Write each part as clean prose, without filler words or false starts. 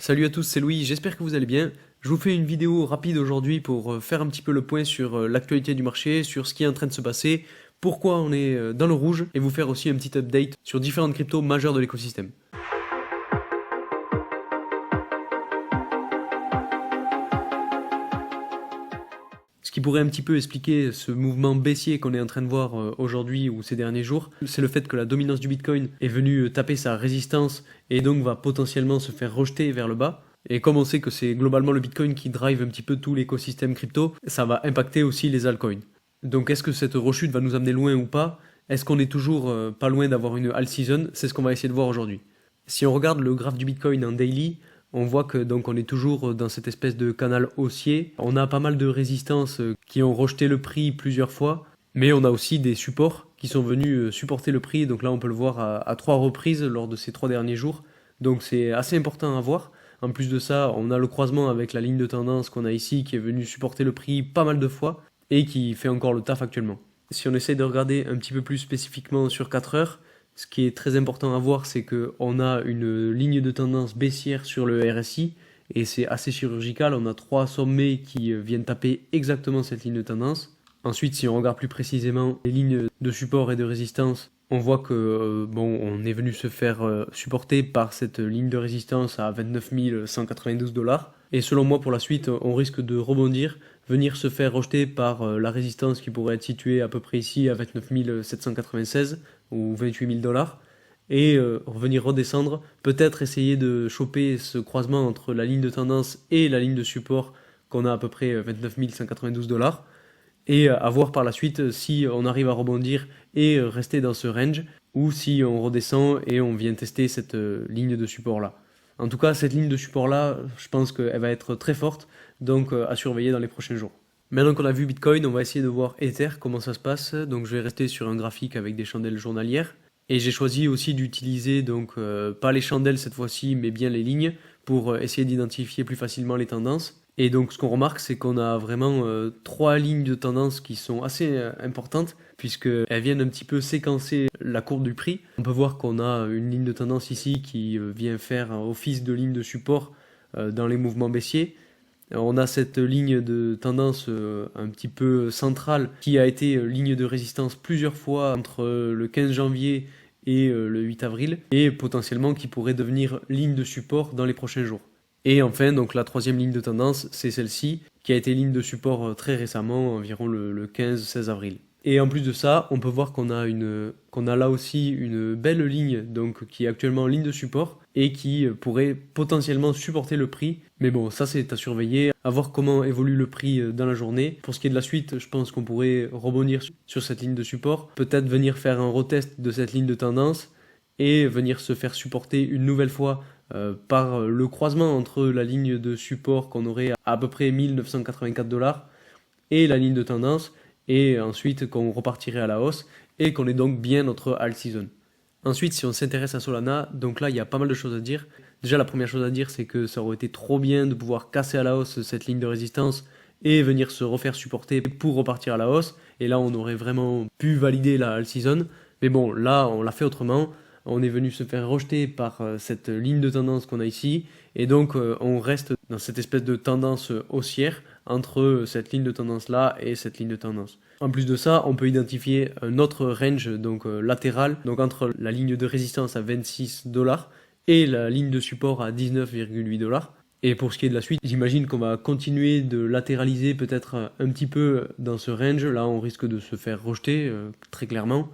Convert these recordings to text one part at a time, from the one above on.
Salut à tous, c'est Louis, j'espère que vous allez bien. Je vous fais une vidéo rapide aujourd'hui pour faire un petit peu le point sur l'actualité du marché, sur ce qui est en train de se passer, pourquoi on est dans le rouge, et vous faire aussi un petit update sur différentes cryptos majeures de l'écosystème. Ce qui pourrait un petit peu expliquer ce mouvement baissier qu'on est en train de voir aujourd'hui ou ces derniers jours, c'est le fait que la dominance du Bitcoin est venue taper sa résistance et donc va potentiellement se faire rejeter vers le bas. Et comme on sait que c'est globalement le Bitcoin qui drive un petit peu tout l'écosystème crypto, ça va impacter aussi les altcoins. Donc est-ce que cette rechute va nous amener loin ou pas? Est-ce qu'on est toujours pas loin d'avoir une alt season? C'est ce qu'on va essayer de voir aujourd'hui. Si on regarde le graphe du Bitcoin en daily, on voit que donc on est toujours dans cette espèce de canal haussier. On a pas mal de résistances qui ont rejeté le prix plusieurs fois, mais on a aussi des supports qui sont venus supporter le prix. Donc là, on peut le voir à 3 reprises lors de ces 3 derniers jours. Donc c'est assez important à voir. En plus de ça, on a le croisement avec la ligne de tendance qu'on a ici qui est venu supporter le prix pas mal de fois et qui fait encore le taf actuellement. Si on essaye de regarder un petit peu plus spécifiquement sur 4 heures, ce qui est très important à voir, c'est qu'on a une ligne de tendance baissière sur le RSI et c'est assez chirurgical. On a 3 sommets qui viennent taper exactement cette ligne de tendance. Ensuite, si on regarde plus précisément les lignes de support et de résistance, on voit que on est venu se faire supporter par cette ligne de résistance à 29 192 $. Et selon moi, pour la suite, on risque de rebondir, venir se faire rejeter par la résistance qui pourrait être située à peu près ici à 29 796 ou 28 000 $, et revenir redescendre, peut-être essayer de choper ce croisement entre la ligne de tendance et la ligne de support qu'on a à peu près 29 192 $, et à voir par la suite si on arrive à rebondir et rester dans ce range, ou si on redescend et on vient tester cette ligne de support là. En tout cas, cette ligne de support là, je pense qu'elle va être très forte, donc à surveiller dans les prochains jours. Maintenant qu'on a vu Bitcoin, on va essayer de voir Ether, comment ça se passe. Donc je vais rester sur un graphique avec des chandelles journalières. Et j'ai choisi aussi d'utiliser donc pas les chandelles cette fois-ci, mais bien les lignes pour essayer d'identifier plus facilement les tendances. Et donc ce qu'on remarque, c'est qu'on a vraiment 3 lignes de tendance qui sont assez importantes, puisqu'elles viennent un petit peu séquencer la courbe du prix. On peut voir qu'on a une ligne de tendance ici qui vient faire office de ligne de support dans les mouvements baissiers. On a cette ligne de tendance un petit peu centrale qui a été ligne de résistance plusieurs fois entre le 15 janvier et le 8 avril et potentiellement qui pourrait devenir ligne de support dans les prochains jours. Et enfin, donc la 3e ligne de tendance, c'est celle-ci qui a été ligne de support très récemment, environ le 15-16 avril. Et en plus de ça, on peut voir qu'on a là aussi une belle ligne donc, qui est actuellement ligne de support et qui pourrait potentiellement supporter le prix. Mais bon, ça c'est à surveiller, à voir comment évolue le prix dans la journée. Pour ce qui est de la suite, je pense qu'on pourrait rebondir sur cette ligne de support, peut-être venir faire un retest de cette ligne de tendance et venir se faire supporter une nouvelle fois par le croisement entre la ligne de support qu'on aurait à peu près 1984 $ et la ligne de tendance, et ensuite qu'on repartirait à la hausse et qu'on est donc bien notre alt season. Ensuite, si on s'intéresse à Solana, donc là il y a pas mal de choses à dire. Déjà la première chose à dire, c'est que ça aurait été trop bien de pouvoir casser à la hausse cette ligne de résistance et venir se refaire supporter pour repartir à la hausse, et là on aurait vraiment pu valider la alt season. Mais bon, là on l'a fait autrement. On est venu se faire rejeter par cette ligne de tendance qu'on a ici, et donc on reste dans cette espèce de tendance haussière entre cette ligne de tendance là et cette ligne de tendance. En plus de ça, on peut identifier un autre range donc latéral, donc entre la ligne de résistance à 26 $ et la ligne de support à 19,8 $. Et pour ce qui est de la suite, j'imagine qu'on va continuer de latéraliser peut-être un petit peu dans ce range. Là, on risque de se faire rejeter très clairement.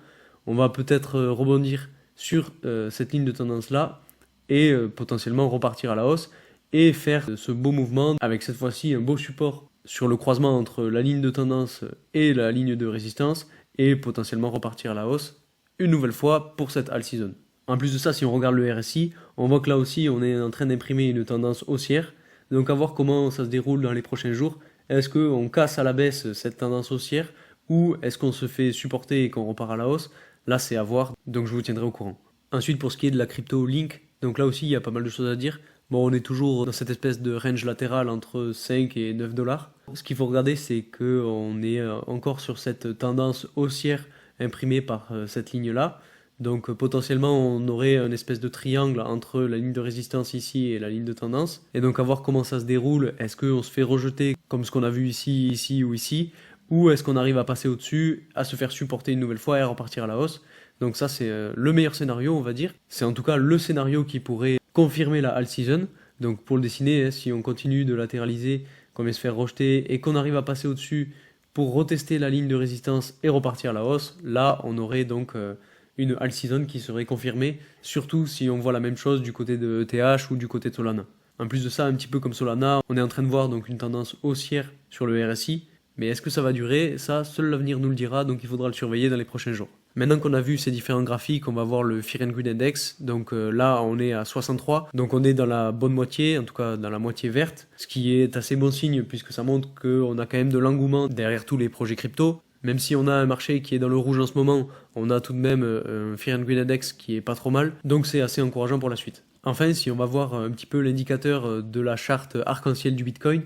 On va peut-être rebondir sur cette ligne de tendance là et potentiellement repartir à la hausse et faire ce beau mouvement avec cette fois-ci un beau support sur le croisement entre la ligne de tendance et la ligne de résistance et potentiellement repartir à la hausse une nouvelle fois pour cette alt season. En plus de ça, si on regarde le RSI, on voit que là aussi on est en train d'imprimer une tendance haussière, donc à voir comment ça se déroule dans les prochains jours. Est-ce qu'on casse à la baisse cette tendance haussière ou est-ce qu'on se fait supporter et qu'on repart à la hausse? Là c'est à voir, donc je vous tiendrai au courant. Ensuite, pour ce qui est de la crypto Link, donc là aussi il y a pas mal de choses à dire. Bon, on est toujours dans cette espèce de range latéral entre 5 et 9 $. Ce qu'il faut regarder, c'est qu'on est encore sur cette tendance haussière imprimée par cette ligne-là. Donc potentiellement on aurait une espèce de triangle entre la ligne de résistance ici et la ligne de tendance. Et donc à voir comment ça se déroule, est-ce qu'on se fait rejeter comme ce qu'on a vu ici, ici ou ici, ou est-ce qu'on arrive à passer au-dessus, à se faire supporter une nouvelle fois et à repartir à la hausse. Donc ça c'est le meilleur scénario on va dire. C'est en tout cas le scénario qui pourrait confirmer la all season. Donc pour le dessiner, si on continue de latéraliser, qu'on vient se faire rejeter et qu'on arrive à passer au-dessus pour retester la ligne de résistance et repartir à la hausse, là on aurait donc une all season qui serait confirmée, surtout si on voit la même chose du côté de ETH ou du côté de Solana. En plus de ça, un petit peu comme Solana, on est en train de voir donc une tendance haussière sur le RSI, mais est-ce que ça va durer? Ça, seul l'avenir nous le dira, donc il faudra le surveiller dans les prochains jours. Maintenant qu'on a vu ces différents graphiques, on va voir le Fear and Greed Index. Donc là, on est à 63. Donc on est dans la bonne moitié, en tout cas dans la moitié verte, ce qui est assez bon signe puisque ça montre qu'on a quand même de l'engouement derrière tous les projets crypto. Même si on a un marché qui est dans le rouge en ce moment, on a tout de même un Fear and Greed Index qui est pas trop mal. Donc c'est assez encourageant pour la suite. Enfin, si on va voir un petit peu l'indicateur de la charte arc-en-ciel du Bitcoin,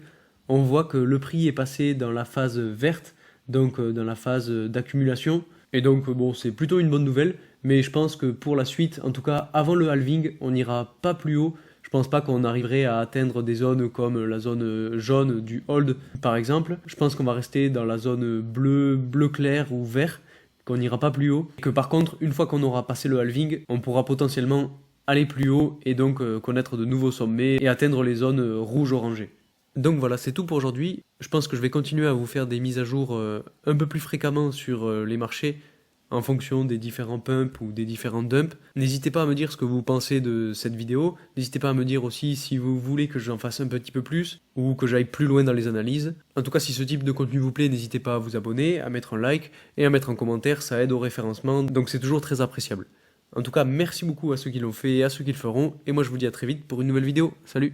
on voit que le prix est passé dans la phase verte, donc dans la phase d'accumulation. Et donc bon, c'est plutôt une bonne nouvelle, mais je pense que pour la suite, en tout cas avant le halving, on n'ira pas plus haut. Je pense pas qu'on arriverait à atteindre des zones comme la zone jaune du hold par exemple. Je pense qu'on va rester dans la zone bleu clair ou vert, qu'on n'ira pas plus haut. Et que par contre, une fois qu'on aura passé le halving, on pourra potentiellement aller plus haut et donc connaître de nouveaux sommets et atteindre les zones rouge-orangées. Donc voilà, c'est tout pour aujourd'hui. Je pense que je vais continuer à vous faire des mises à jour un peu plus fréquemment sur les marchés en fonction des différents pumps ou des différents dumps. N'hésitez pas à me dire ce que vous pensez de cette vidéo. N'hésitez pas à me dire aussi si vous voulez que j'en fasse un petit peu plus ou que j'aille plus loin dans les analyses. En tout cas, si ce type de contenu vous plaît, n'hésitez pas à vous abonner, à mettre un like et à mettre un commentaire, ça aide au référencement, donc c'est toujours très appréciable. En tout cas, merci beaucoup à ceux qui l'ont fait et à ceux qui le feront, et moi je vous dis à très vite pour une nouvelle vidéo. Salut!